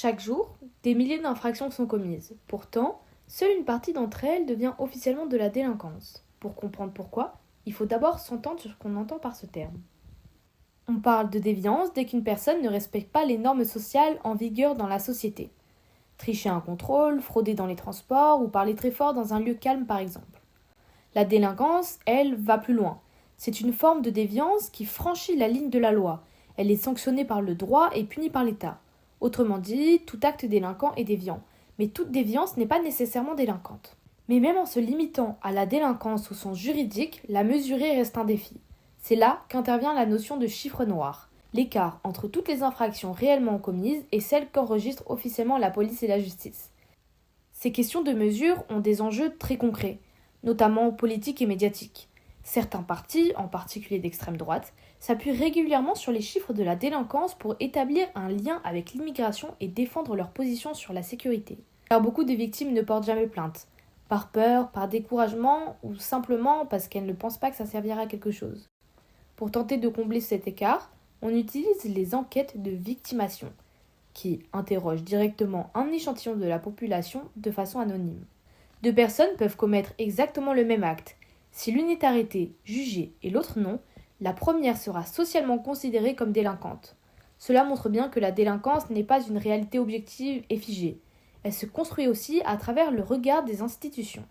Chaque jour, des milliers d'infractions sont commises. Pourtant, seule une partie d'entre elles devient officiellement de la délinquance. Pour comprendre pourquoi, il faut d'abord s'entendre sur ce qu'on entend par ce terme. On parle de déviance dès qu'une personne ne respecte pas les normes sociales en vigueur dans la société. Tricher un contrôle, frauder dans les transports ou parler très fort dans un lieu calme par exemple. La délinquance, elle, va plus loin. C'est une forme de déviance qui franchit la ligne de la loi. Elle est sanctionnée par le droit et punie par l'État. Autrement dit, tout acte délinquant est déviant. Mais toute déviance n'est pas nécessairement délinquante. Mais même en se limitant à la délinquance au sens juridique, la mesurer reste un défi. C'est là qu'intervient la notion de chiffre noir, l'écart entre toutes les infractions réellement commises et celles qu'enregistre officiellement la police et la justice. Ces questions de mesure ont des enjeux très concrets, notamment politiques et médiatiques. Certains partis, en particulier d'extrême droite, s'appuient régulièrement sur les chiffres de la délinquance pour établir un lien avec l'immigration et défendre leur position sur la sécurité. Car beaucoup de victimes ne portent jamais plainte, par peur, par découragement ou simplement parce qu'elles ne pensent pas que ça servira à quelque chose. Pour tenter de combler cet écart, on utilise les enquêtes de victimation, qui interrogent directement un échantillon de la population de façon anonyme. Deux personnes peuvent commettre exactement le même acte. Si l'une est arrêtée, jugée et l'autre non, la première sera socialement considérée comme délinquante. Cela montre bien que la délinquance n'est pas une réalité objective et figée. Elle se construit aussi à travers le regard des institutions.